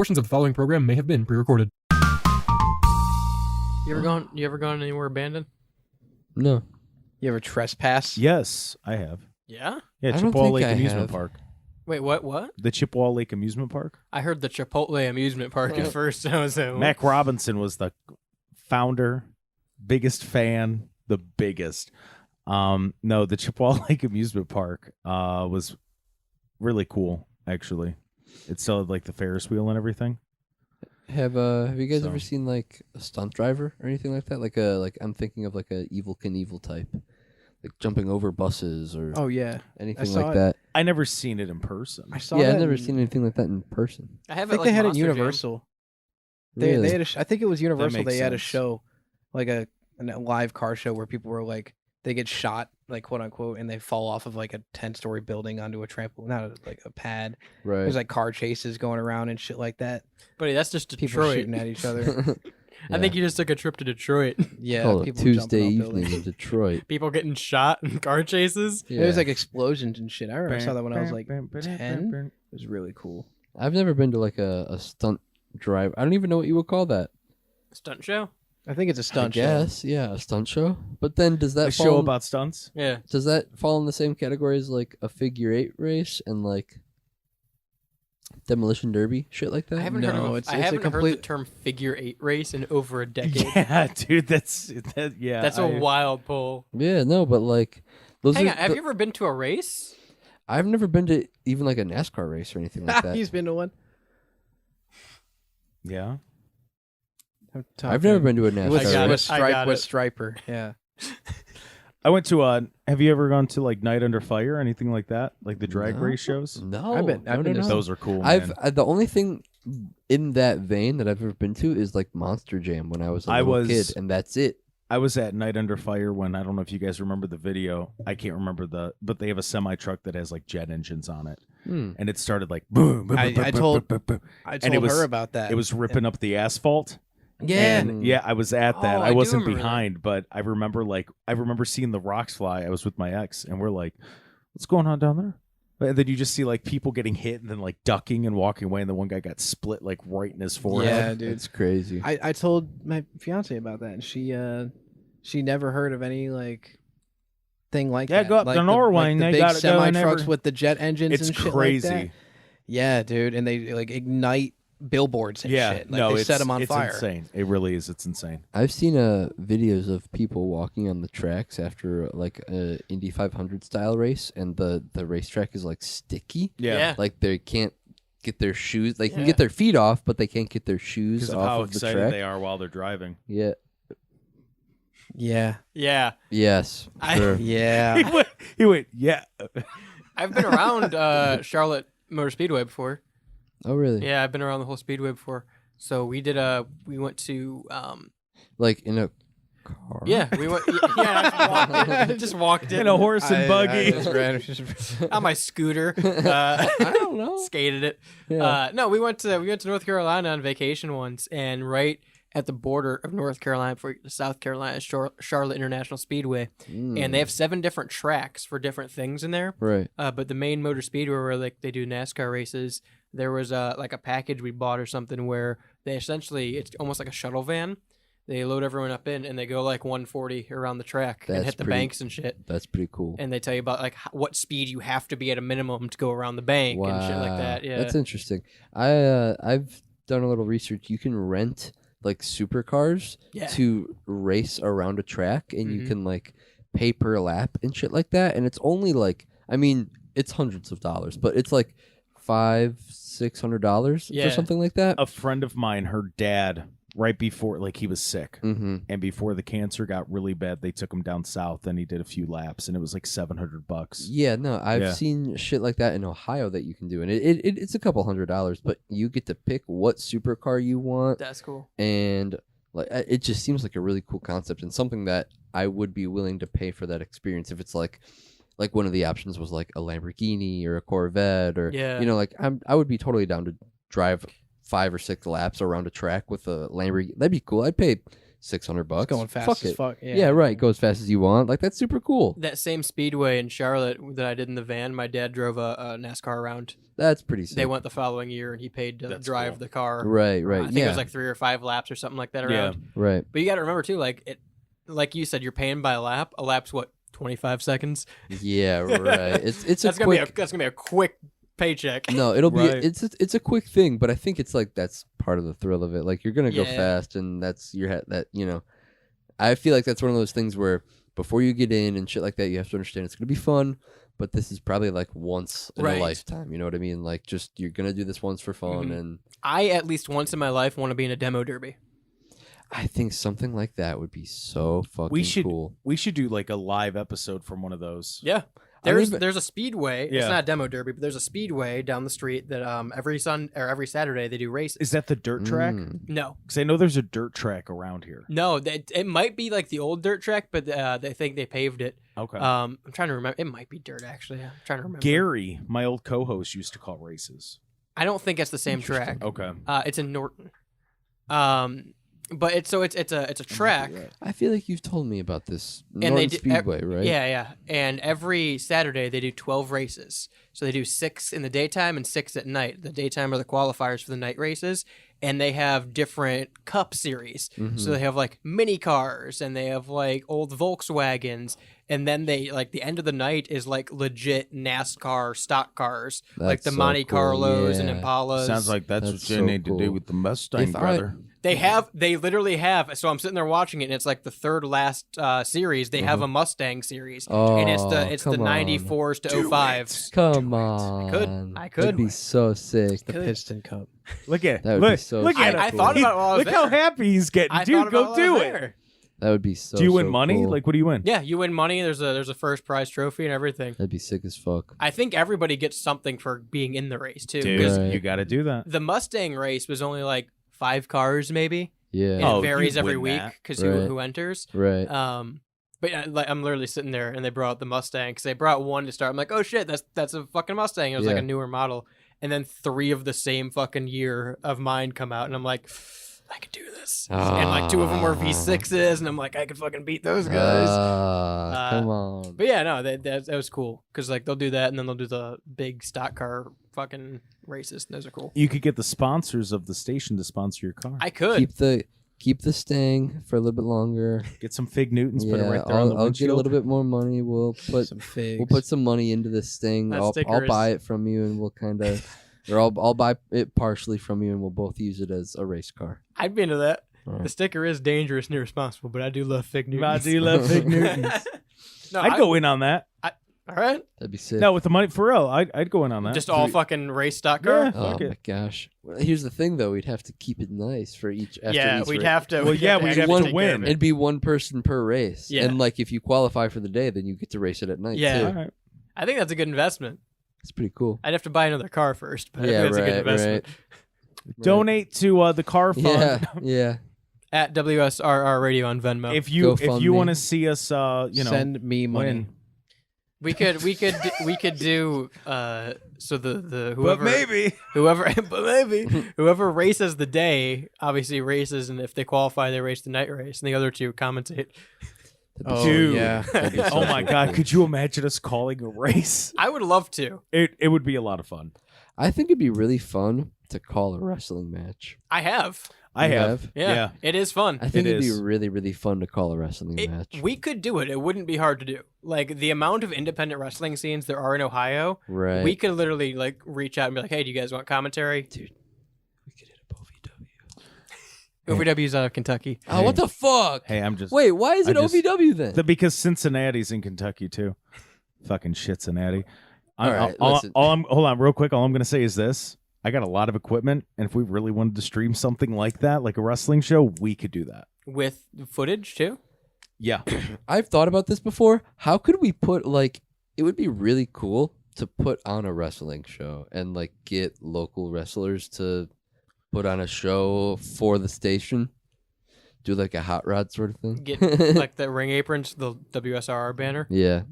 Portions of the following program may have been pre-recorded. You ever gone anywhere abandoned? No. You ever trespass? Yes, I have. Yeah? Yeah, I don't Chippewa think Lake I Amusement have. Park. Wait, what? The Chippewa Lake Amusement Park. I heard the Chipotle amusement park at first. I was like, Mac Robinson was the founder, biggest fan, the biggest. No, the Chippewa Lake Amusement Park was really cool, actually. It still had like the Ferris wheel and everything. Have you guys So- ever seen like a stunt driver or anything like that? Like I'm thinking of like a Evel Knievel type, like jumping over buses or Oh yeah, anything saw like it. that. I never seen it in person. I saw. Yeah, that I've never in- seen anything like that in person. I I have think it they like had it at Monster Jam. Universal. Really? They had I think it was Universal. makes They had a sense. show, like a live car show where people were like they get shot, like quote unquote, and they fall off of like a 10-story building onto a trampoline, not like a pad. Right. There's like car chases going around and shit like that. Buddy, that's just People Detroit. shooting at each other. I think you just took a trip to Detroit. Yeah, Called a people Tuesday jumping off evening buildings. in Detroit. People getting shot in car chases. Yeah. There's like explosions and shit. I remember I saw that when I was like 10. It was really cool. I've never been to like a stunt drive. I don't even know what you would call that. Stunt show? I think it's a stunt I guess, yeah, a stunt show. But then does that A fall show in- about stunts. Yeah. does that fall in the same category as like a figure eight race and like demolition derby shit like that? I haven't, No, heard, of, it's I a haven't heard the complete- term figure eight race in over a decade. Yeah, dude, that's. That's a wild pull. Yeah, no, but like those Hang are on, have the- you ever been to a race? I've never been to even like a NASCAR race or anything like that. He's been to one. Yeah. I've never been to a with, NASCAR I got race. it. I got with it. Striper. Yeah. I went to have you ever gone to like Night Under Fire, anything like that? Like the drag No. race shows? No, I've been to no. Those are cool, I've man. the only thing in that vein that I've ever been to is like Monster Jam when I was a I little was- kid, and that's it. I was at Night Under Fire when, I don't know if you guys remember the video. I can't remember but they have a semi truck that has like jet engines on it. Hmm. And it started like boom, boom, I boom, boom, told- boom, boom, boom. I And told it was- her about that. It was ripping up the asphalt. Yeah. And yeah, I was at that. Oh, I I do wasn't remember that. behind, but I remember seeing the rocks fly. I was with my ex, and we're like, "What's going on down there?" And then you just see like people getting hit, and then like ducking and walking away. And the one guy got split like right in his forehead. Yeah, dude. It's crazy. I told my fiance about that, and she never heard of any like thing like Yeah, that. go up like to Norway, like they the big gotta go semi and trucks never- with the jet engines It's and shit crazy. like that. Yeah, dude, and they like ignite billboards and Yeah, shit. Like no, they set them on it's fire. insane. It really is. It's insane. I've seen videos of people walking on the tracks after like a Indy 500 style race, and the racetrack is like sticky. Yeah. Like they can't get their shoes. They can Yeah. get their feet off, but they can't get their shoes Because of off how of the excited track. they are while they're driving. Yeah. Yeah, Yeah. Yes. I- Sure. yeah. He went, yeah. I've been around Charlotte Motor Speedway before. Oh really? Yeah, I've been around the whole speedway before. So we went to Like in a car. yeah, we went just walked in In a horse and buggy. on my scooter. I don't know. Skated it. Yeah. No, we went to North Carolina on vacation once, and right at the border of North Carolina for South Carolina is Charlotte International Speedway, and they have 7 different tracks for different things in there. Right. But the main motor speedway where like they do NASCAR races, there was like a package we bought or something where they essentially it's almost like a shuttle van. They load everyone up in and they go like 140 around the track and That's hit the pretty- banks and shit. That's pretty cool. And they tell you about like what speed you have to be at a minimum to go around the bank and shit like that. Yeah, That's interesting. I've done a little research. You can rent like supercars Yeah. to race around a track, and you Mhm. can like pay per lap and shit like that. And it's only like, I mean, it's hundreds of dollars, but it's like $500-600 Yeah. for something like that. A friend of mine, her dad, right before, like he was sick. Mm-hmm. And before the cancer got really bad, they took him down south and he did a few laps and it was like $700. Yeah, no, I've Yeah. seen shit like that in Ohio that you can do, and it's a couple $100, but you get to pick what supercar you want, that's cool. and like it just seems like a really cool concept and something that I would be willing to pay for that experience if it's like one of the options was like a Lamborghini or a Corvette or Yeah. you know, like I would be totally down to drive 5 or 6 laps around a track with a Lamborghini. That'd be cool. I'd pay $600. It's going fast Fuck as it. fuck. Yeah, right. Go as fast as you want. Like that's super cool. That same speedway in Charlotte that I did in the van, my dad drove a NASCAR around. That's pretty sick. They went the following year, and he paid to That's drive cool. the car. Right. I think it was like 3 or 5 laps or something like that around. Right. But you got to remember too, like you said, you're paying by a lap. A lap's what, 25 seconds? Yeah, right. It's That's a quick. gonna be a quick paycheck. No, it'll be. Right. It's a quick thing, but I think it's like that's part of the thrill of it. Like you're gonna go Yeah. fast, and that's that. I feel like that's one of those things where before you get in and shit like that, you have to understand it's gonna be fun. But this is probably like once in Right. a lifetime. You know what I mean? Like just you're gonna do this once for fun, Mhm. and I at least once in my life want to be in a demo derby. I think something like that would be so fucking cool. We should do like a live episode from one of those. Yeah. I mean, There's a speedway. Yeah. It's not a demo derby, but there's a speedway down the street that every Saturday they do races. Is that the dirt track? No, Because I know there's a dirt track around here. no, it might be like the old dirt track, but they think they paved it. Okay. I'm trying to remember. It might be dirt actually. I'm trying to remember. Gary, my old co-host, used to call races. I don't think it's the same track. Okay. It's in Norton. But it's a track. I feel like you've told me about this And they Norton do- Speedway, right? Yeah. And every Saturday they do 12 races. So they do 6 in the daytime and 6 at night. The daytime are the qualifiers for the night races. And they have different cup series. Mhm. So they have like mini cars and they have like old Volkswagens. And then they like the end of the night is like legit NASCAR stock cars. like That's the so Monte cool, Carlos and yeah. Impalas. Sounds like that's what That's you so need to do cool. with the Mustang, If I- brother. They literally have. So I'm sitting there watching it, and it's like the third last series. They have a Mustang series, and it's the Mm-hmm. Oh, come on. 94s to 05s. Come on. I could. That'd be so sick. The Piston Cup. Look at That would be look, so look at cool. him. I thought about it while I was Look how there. happy he's getting. I Dude, thought go about it do while I it. was there. That would be so. Do you win so money? cool. Like, what do you win? Yeah, you win money. There's a first prize trophy and everything. That'd be sick as fuck. I think everybody gets something for being in the race too. Dude, 'Cause Right. you got to do that. the Mustang race was only like 5 cars maybe. Yeah. And Oh, it varies you'd every win week that. because Right. who enters. Right. But yeah, like I'm literally sitting there, and they brought out the Mustang because they brought one to start. I'm like, oh shit, that's a fucking Mustang. It was like Yeah. a newer model, and then 3 of the same fucking year of mine come out, and I'm like, I could do this. And like 2 of them were V6s, and I'm like, I could fucking beat those guys. Come on. But yeah, no, that was cool because like they'll do that, and then they'll do the big stock car fucking races. Those are cool. You could get the sponsors of the station to sponsor your car. I could. Keep the Stang for a little bit longer. Get some Fig Newtons, put it Yeah, right there on the I'll get a windshield. little bit more money. We'll put Some figs. we'll put some money into this thing. That I'll sticker buy is- it from you, and we'll kind of, or I'll buy it partially from you, and we'll both use it as a race car. I'd be into that. Alright. The sticker is dangerous and irresponsible, but I do love Fig Newtons. I do love Fig Newtons. No, I'd go in on that. All right. That'd be sick. No, with the money for real, I'd go in on that. Just all fucking race stock car. Yeah. Oh Fuck it. my gosh! Well, here's the thing, though. We'd have to keep it nice for each. After Yeah, each we'd race. have to. Well, yeah, we'd have to take care win. of it. It'd be one person per race. Yeah. And like if you qualify for the day, then you get to race it at night Yeah. too. All right. I think that's a good investment. It's pretty cool. I'd have to buy another car first, but I Yeah, think that's a good right, investment. right. Donate to the car fund. Yeah, yeah. At WSRR Radio on Venmo. If you GoFundMe. want to see us, Send me money. win. we could do so the But maybe. whoever races the day obviously races, and if they qualify they race the night race, and the other 2 commentate. Oh, Dude. yeah. That'd be so Oh my cool. God! Could you imagine us calling a race? I would love to. It would be a lot of fun. I think it'd be really fun to call a wrestling match. I have. I You have. Yeah, it is fun. I think It it'd is. be really, really fun to call a wrestling match. We could do it. It wouldn't be hard to do. Like the amount of independent wrestling scenes there are in Ohio, Right. we could literally like reach out and be like, "Hey, do you guys want commentary?" Dude, we could hit up OVW. OVW's out of Kentucky. Oh, what the fuck? Hey, I'm just Wait, why is it I just- OVW then? because Cincinnati's in Kentucky too. Fucking shit, Cincinnati. All right, listen. Hold on, real quick. All I'm gonna say is this: I got a lot of equipment, and if we really wanted to stream something like that, like a wrestling show, we could do that. With footage too. Yeah. I've thought about this before. How could we put like? It would be really cool to put on a wrestling show and like get local wrestlers to put on a show for the station. Do like a hot rod sort of thing. Get like the ring aprons, the WSRR banner. Yeah.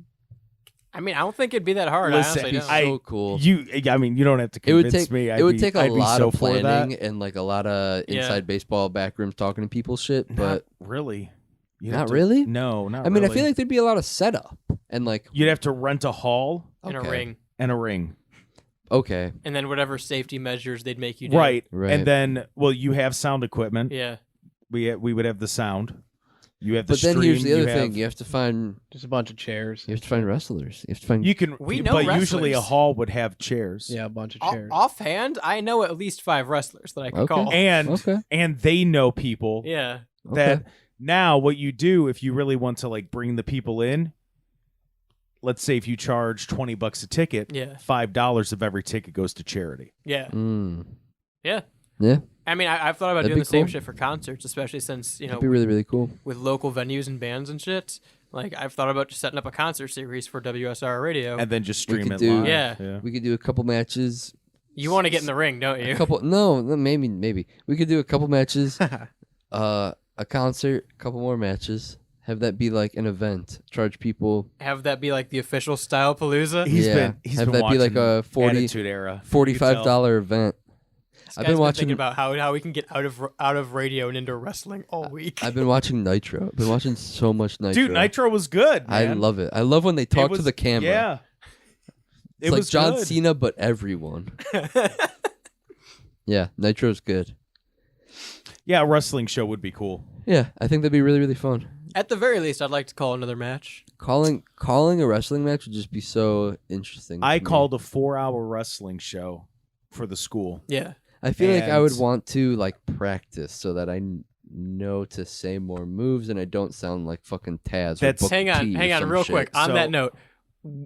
I mean, I don't think it'd be that hard. Listen, I honestly It'd be don't. so cool. I mean, you don't have to It would convince take me. it would take a I'd be lot so of for that. planning and like a lot of Yeah. inside baseball backrooms talking to people shit, but Not really. You'd not have to- really. No, not I mean, really. I feel like there'd be a lot of setup and like you'd have to rent a hall In a okay. ring. and a ring. Okay, And then whatever safety measures they'd make you do. Right. Right. And then, well, you have sound equipment. Yeah. We would have the sound. You have the but then stream. here's the other you thing: have- you have to find Just a bunch of chairs. wrestlers. You have to find. You can, We know but usually a wrestlers. hall would have chairs. Yeah, a bunch of O- chairs. offhand, I know at least 5 wrestlers that I can Okay. call. And Okay. and they know people Yeah. that Okay. now what you do if you really want to like bring the people in. Let's say if you charge $20 a ticket, Yeah. $5 of every ticket goes to charity. Yeah. Mm. Yeah. Yeah, I mean, I've thought about That'd doing be the same cool. shit for concerts, especially since, that'd be really really cool. with local venues and bands and shit. Like, I've thought about just setting up a concert series for WSR Radio. And then just We stream could it do- live. Yeah. We could do a couple matches. You want to get in the ring, don't you? A couple. No, maybe we could do a couple matches. A concert, a couple more matches. Have that be like an event. Charge people. Have that be like the official Style Palooza. He's Yeah. been he's Have been that be like watching a 40 Attitude Era. You can $45 tell. event. I've been watching. thinking about how we can get out of radio and into wrestling all week. I've been watching Nitro. I've been watching so much Nitro. Dude, Nitro was good. I Man. love it. I love when they It talk to was- the camera. Yeah. It's It like was John good. Cena, but everyone. Yeah, Nitro's good. Yeah, a wrestling show would be cool. Yeah, I think that'd be really, really fun. At the very least, I'd like to call another match. Calling a wrestling match would just be so interesting. I to me. called a 4-hour wrestling show for the school. Yeah. I feel like I would and- want to like practice so that I know to say more moves and I don't sound like fucking Taz. Or That's- Booker Hang on, T or hang on, some real shit. quick. On So- that note,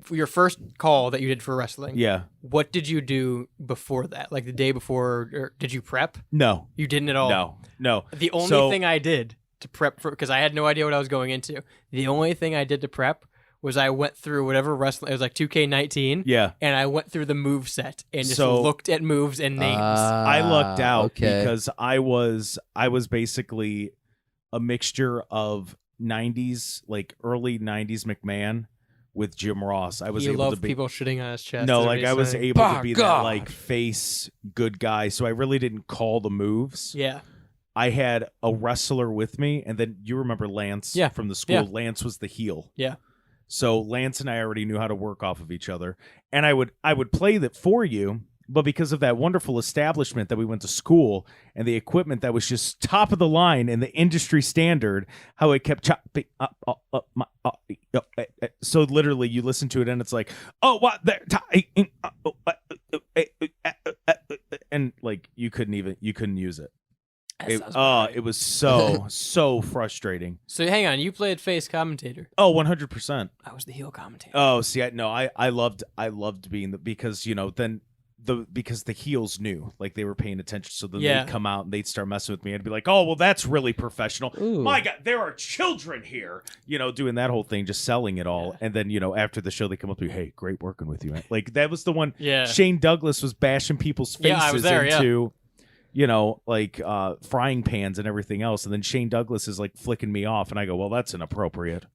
your first call that you did for wrestling. Yeah. What did you do before that? Like the day before? Or did you prep? No. You didn't at all. No. The only So- thing I did to prep for, because I had no idea what I was going into. The only thing I did to prep was I went through whatever wrestling. It was like 2K19. Yeah. And I went through the move set and just So- looked at moves and names. I lucked out okay. because I was basically a mixture of 90s, like early 90s McMahon with Jim Ross. I was he able loved to be people shitting on his chest. No, is what like he's I was saying. able to By be God. that like face good guy. So I really didn't call the moves. Yeah. I had a wrestler with me, and then you remember Lance Yeah. from the school. Yeah. Lance was the heel. Yeah. So Lance and I already knew how to work off of each other. And I would play that for you, but because of that wonderful establishment that we went to school and the equipment that was just top of the line and the industry standard, how it kept chopping up my so literally you listen to it and it's like, oh what there and like you couldn't use it. That It, sounds about right. it was so frustrating. So hang on, you played face commentator. Oh, 100%. I was the heel commentator. Oh, see, I loved being because then because the heels knew, like they were paying attention, so then Yeah. they'd come out and they'd start messing with me. I'd be like, oh well, that's really professional. Ooh. My God, there are children here, doing that whole thing, just selling it all, and then after the show they come up to you, hey, great working with you, man. Like that was the one. Yeah. Shane Douglas was bashing people's faces Yeah, I was there, yeah. into. Frying pans and everything else. And then Shane Douglas is like flicking me off. And I go, well, that's inappropriate.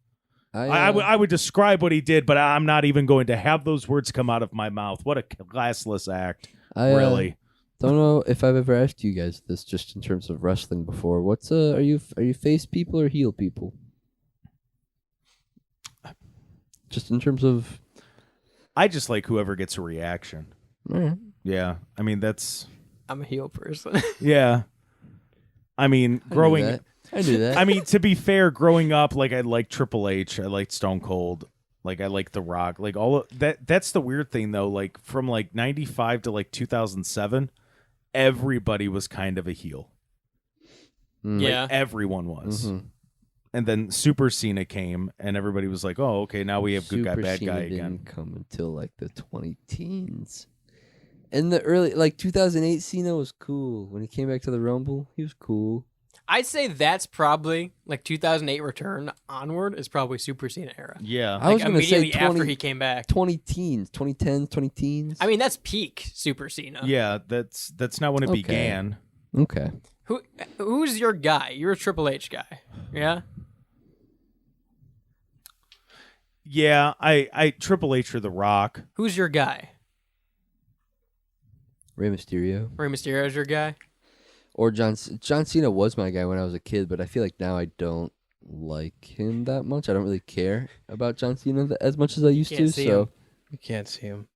I would describe what he did, but I'm not even going to have those words come out of my mouth. What a classless act. Really. Don't know if I've ever asked you guys this just in terms of wrestling before. What's are you face people or heel people? Just in terms of I just like whoever gets a reaction. alright. Yeah. I mean, that's, I'm a heel person. yeah. I mean, growing, I knew that. I mean, to be fair, growing up, like I liked Triple H, I liked Stone Cold, like I liked The Rock, like all of that. That's the weird thing though. Like from like 95 to like 2007, everybody was kind of a heel. Mm. Yeah. Everyone was. Mhm. And then Super Cena came, and everybody was like, "Oh, okay, now we have good guy, Super bad Cena guy again." didn't come until like the 2010s. In the early 2008, Cena was cool. When he came back to the Rumble, he was cool. I'd say that's probably like 2008 return onward is probably Super Cena era. Yeah, I was Like gonna say immediately after 20 he came back. 2010s, 2010s. I mean, that's peak Super Cena. yeah, that's not when it Okay. began. Okay. Who's your guy? You're a Triple H guy. Yeah. Yeah, I Triple H or The Rock. Who's your guy? Rey Mysterio. Rey Mysterio's your guy? Or John Cena was my guy when I was a kid, but I feel like now I don't like him that much. I don't really care about John Cena as much as I used Can't to. see So him. You can't see him.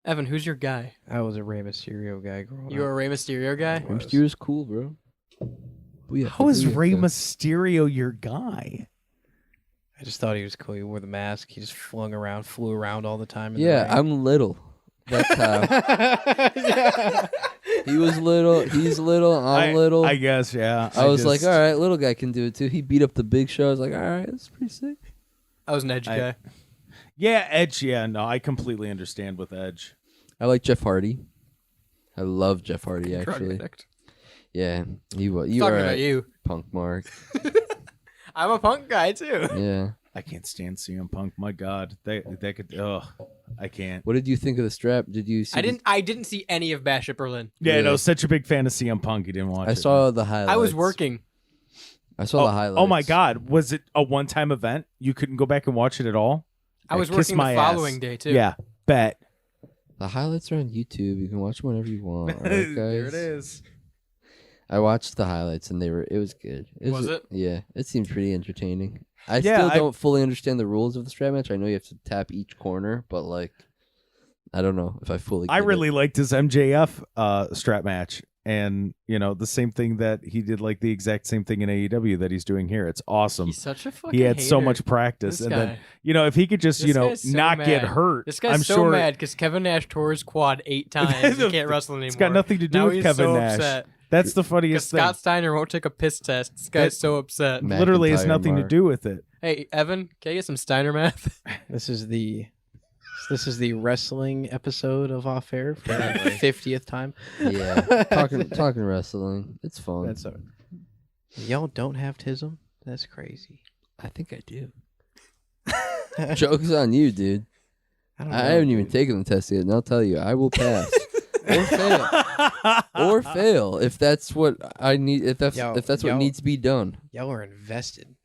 Evan, who's your guy? I was a Rey Mysterio guy growing You up. a Rey Mysterio guy? Rey Mysterio's cool, bro. Booyah, How is booyah, Rey bro. Mysterio your guy? I just thought he was cool. He wore the mask. He just flew around all the time. In Yeah, the ring. I'm little. That's how. Yeah. He was little. He's little. I'm little. I guess, yeah. I was like, just- all right, little guy can do it too. He beat up the Big Show. I was like, all right, that's pretty sick. I was an Edge guy. Yeah, Edge. Yeah, no, I completely understand with Edge. I like Jeff Hardy. I love Jeff Hardy Drug actually. addict. Yeah, you Talking are about you. Punk Mark. I'm a punk guy too. Yeah. I can't stand CM Punk. My God, they could. I can't. What did you think of the strap? Did you see? I didn't see any of Bash at Berlin. Yeah, Really? no, such a big fan of CM Punk. You didn't watch I it. saw the highlights. I was working. I saw the highlights. Oh my God, was it a one-time event? You couldn't go back and watch it at all? I was Kiss working the my following ass. day too. Yeah, bet. The highlights are on YouTube. You can watch them whenever you want. All right, guys? There it is. I watched the highlights and it was good. Was it? Yeah, it seemed pretty entertaining. I Yeah, still I- don't fully understand the rules of the strap match. I know you have to tap each corner, but like, I don't know if I fully. I get really it. liked his MJF strap match, and the same thing that he did, like the exact same thing in AEW that he's doing here. It's awesome. He's such a fucking He had so hater. much practice, This and guy. then if he could just This guy's so not get mad. hurt. This guy's I'm so sure mad because Kevin Nash tore his quad 8 times. He can't wrestle anymore. It's got nothing to do now with he's Kevin so Nash. Upset. That's the Because funniest thing. Scott Steiner won't take a piss test. This guy's so upset. Ma- Literally has McIntyre nothing to Mark. do with it. Hey, Evan, can I get some Steiner math? This is the wrestling episode of Off Air for the 50th time. Yeah, talking wrestling. It's fun. That's y'all don't have tism. That's crazy. I think I do. Joke's on you, dude. don't I know, haven't even dude. taken the test yet, and I'll tell you, I will pass or fail. Or fail if that's what I need. If that's Yo, what yo. needs to be done. Y'all are invested.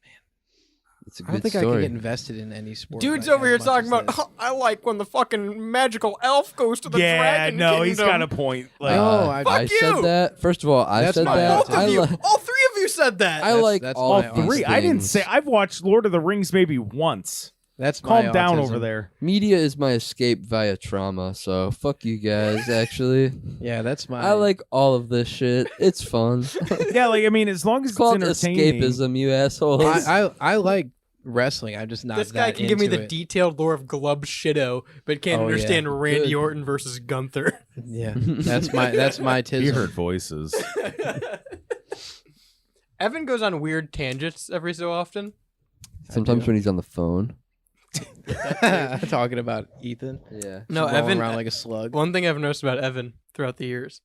It's a I don't good think I story. could get invested in any sport. Dude's like, over as here much talking as about, this. "Oh, I like when the fucking magical elf goes to the Yeah, dragon no, he's kingdom." got a point. Like, No, I Fuck said you! that. First of all, I That's said my that. Both of you, li- all 3 of you said that. I like that's all my all three. these I didn't things. say I've watched Lord of the Rings maybe once. That's my Calm down autism. over there. Media is my escape via trauma, so fuck you guys. Actually, Yeah, that's my. I like all of this shit. It's fun. Yeah, like I mean, as long as It's called it's entertaining. escapism, you assholes. I like wrestling. I'm just not. This guy that can give me into the it. detailed lore of Glub Shido, but can't Oh, yeah. understand Randy Good. Orton versus Gunther. Yeah, that's my tism. You heard voices. Evan goes on weird tangents every so often. Sometimes when he's on the phone. Talking about Ethan. Yeah. No, Rolling Evan. around like a slug. One thing I've noticed about Evan throughout the years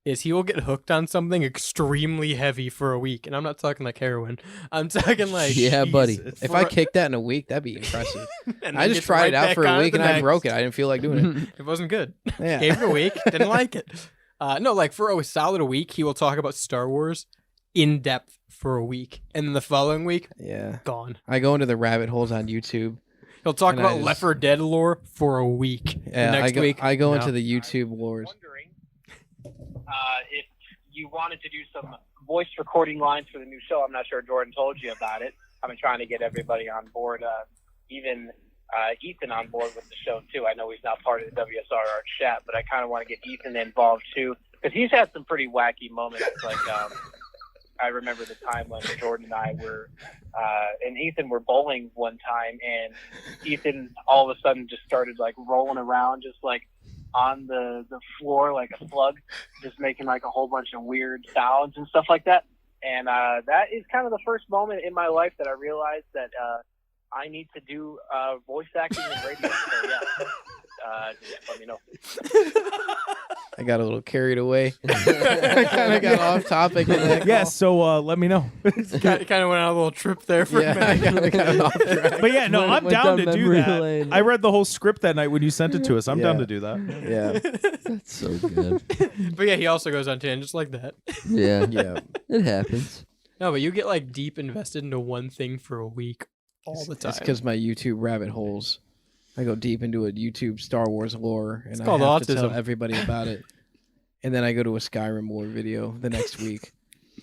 is he will get hooked on something extremely heavy for a week, and I'm not talking like heroin. I'm talking like Yeah, buddy. Jesus. If I kicked that in a week, that'd be impressive. and I then just gets tried right it out back for a on week the and I next. broke it. I didn't feel like doing it. It wasn't good. Yeah. Gave it a week, didn't like it. No, like for a solid week, he will talk about Star Wars in depth for a week, and then the following week, Yeah. gone. I go into the rabbit holes on YouTube. He'll talk And I about just- Left 4 Dead lore for a week. Yeah, the next week, I go no. into the YouTube wars. Wondering if you wanted to do some voice recording lines for the new show. I'm not sure Jordan told you about it. I've been trying to get everybody on board, even Ethan on board with the show too. I know he's not part of the WSRR chat, but I kind of want to get Ethan involved too because he's had some pretty wacky moments. Like I remember the time when Jordan and I were and Ethan were bowling one time, and Ethan all of a sudden just started like rolling around, just like on the floor like a slug, just making like a whole bunch of weird sounds and stuff like that. And that is kind of the first moment in my life that I realized that I need to do voice acting and radio. So yeah, let me know. I got a little carried away. I kind of got off topic. In that Yeah, call. so let me know. kind of went on a little trip there for Yeah, a I minute. got off track. But yeah, no, I'm Went down down to do memory that. lane. I read the whole script that night when you sent it to us. I'm down Yeah. to do that. Yeah, That's so good. But yeah, he also goes on tangents like that. Yeah. yeah. It happens. No, but you get like deep invested into one thing for a week. all the time. It's because my YouTube rabbit holes. I go deep into a YouTube Star Wars lore, and It's I called have to tell autism. everybody about it. And then I go to a Skyrim lore video the next week,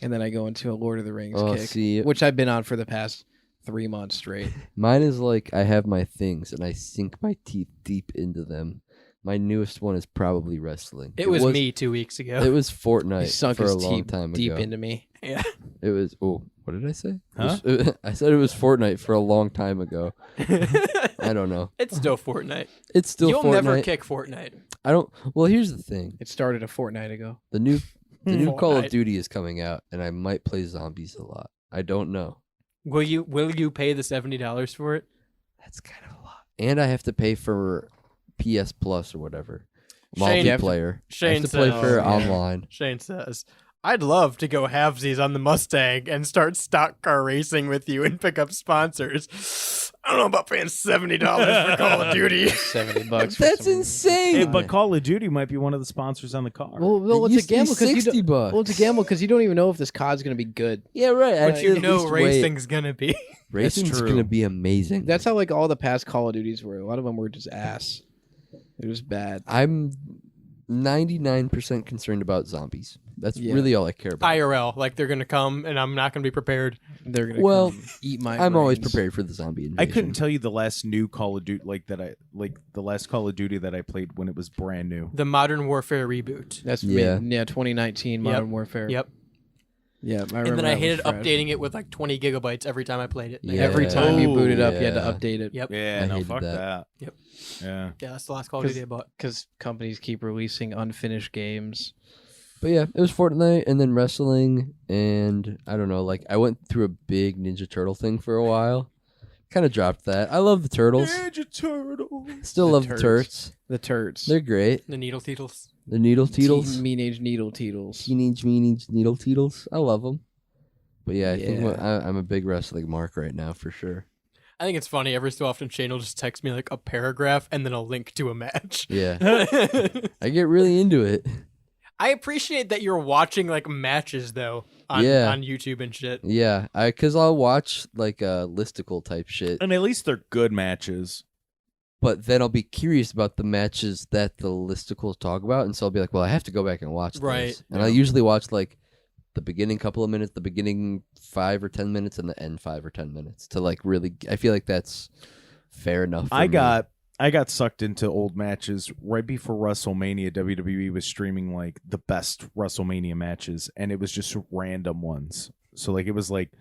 and then I go into a Lord of the Rings Oh, kick, see, which I've been on for the past 3 months straight. mine is like I have my things and I sink my teeth deep into them. My newest one is probably wrestling. It was me 2 weeks ago. It was He Fortnite sunk for his a long teeth time deep ago. into me. Yeah. It was what did I say? Huh? I said it was Fortnite for a long time ago. I don't know. It's still Fortnite. It's still You'll Fortnite. never kick Fortnite. I don't. Well, here's the thing. It started a fortnight ago. The new Call of Fortnite. Duty is coming out, and I might play zombies a lot. I don't know. Will you pay the $70 for it? That's kind of a lot. And I have to pay for PS Plus or whatever. Shane- Multiplayer. I Shane have to play says- for Oh, yeah. online. Shane says, I'd love to go halvesies on the Mustang and start stock car racing with you and pick up sponsors. I don't know about paying $70 for Call of Duty. $70. for That's some- insane. Hey, but Call of Duty might be one of the sponsors on the car. Well, It it's a used to be gamble because you $60 don't. bucks. Well, it's a gamble because you don't even know if this COD's going to be good. Yeah, right. I But have you to at know least wait. racing's gonna be. Racing's true. gonna be amazing. That's how like all the past Call of Duties were. A lot of them were just ass. It was bad. I'm 99% concerned about zombies. That's Yeah. really all I care about. IRL, like they're gonna come and I'm not gonna be prepared. They're gonna Well, come eat my. I'm always brains. prepared for the zombie invasion. I couldn't tell you the last new Call of Duty the last Call of Duty that I played when it was brand new. The Modern Warfare reboot. That's Yeah. yeah. 2019 Modern Warfare. Yep. Yeah, I remember. And then I that was hated fresh. updating it with like 20 gigabytes every time I played it. Yeah. Every time you booted up, you had to Yeah. update it. Yep. Yeah, I no, hated fuck that. that. Yep. Yeah. Yeah, that's the last Call of Duty I bought. Because companies keep releasing unfinished games. But yeah, it was Fortnite and then wrestling, and I don't know. Like I went through a big Ninja Turtle thing for a while. Kind of dropped that. I love the turtles. Ninja Turtle. Still The love the turds. turts. The turds. They're great. The Needle Teetles. The needle teetles. Teenage needle teetles. Teenage needle teetles. I love them. But yeah, I think Yeah. I'm a big wrestling mark right now for sure. I think it's funny. Every so often, Shane will just text me like a paragraph and then a link to a match. Yeah, I get really into it. I appreciate that you're watching like matches though on, Yeah. on YouTube and shit. Yeah, because I'll watch like listicle type shit, And at least they're good matches. but then I'll be curious about the matches that the listicles talk about, and so I'll be like, well, I have to go back and watch Right. this. And I usually watch like the beginning couple of minutes, the beginning 5 or 10 minutes, and the end 5 or 10 minutes to like really. I feel like that's fair enough. For I me. got sucked into old matches right before WrestleMania. WWE was streaming like the best WrestleMania matches, and it was just random ones. So like it was like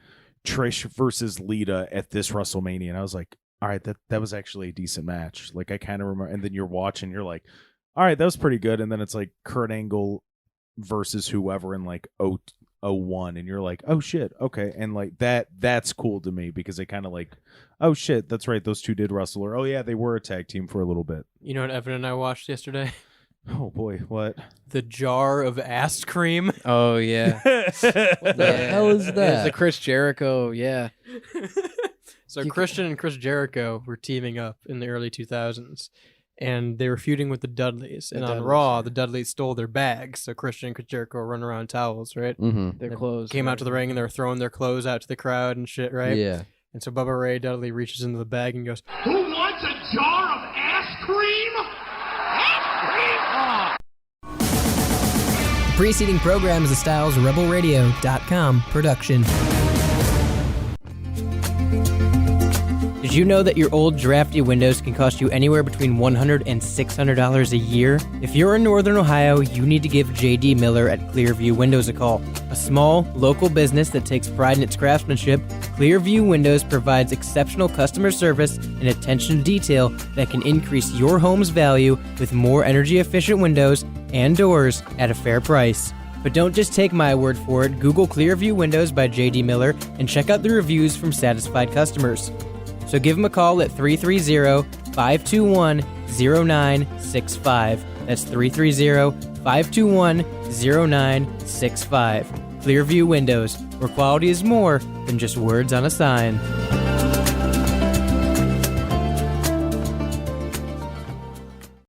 Trish versus Lita at this WrestleMania, and I was like, all right, that was actually a decent match. Like I kind of remember, and then you're watching, you're like, all right, that was pretty good, and then it's like Kurt Angle versus whoever in like 01, and you're like, oh shit, okay, and like that's cool to me because they kind of like, oh shit, that's right, those two did wrestle, or oh yeah, they were a tag team for a little bit. You know what Evan and I watched yesterday? Oh boy, what? The jar of ass cream. Oh yeah. What the hell is It's that? the Chris Jericho. Yeah. So Christian and Chris Jericho were teaming up in the early 2000s, and they were feuding with the Dudleys. And The on Dudleys, Raw, yeah. the Dudleys stole their bags. So Christian and Chris Jericho were running around towels, right? Mm-hmm. Their They clothes. Came out to the ring and they were throwing their clothes out to the crowd and shit, right? Yeah. And so Bubba Ray Dudley reaches into the bag and goes, Who wants a jar of ass cream? Ass cream? Preceding program is a StylesRebelRadio.com production. Did you know that your old drafty windows can cost you anywhere between $100 and $600 a year? If you're in Northern Ohio, you need to give J.D. Miller at Clearview Windows a call. A small, local business that takes pride in its craftsmanship, Clearview Windows provides exceptional customer service and attention to detail that can increase your home's value with more energy-efficient windows and doors at a fair price. But don't just take my word for it. Google Clearview Windows by J.D. Miller and check out the reviews from satisfied customers. So give them a call at 330-521-0965. That's 330-521-0965. Clearview Windows, where quality is more than just words on a sign.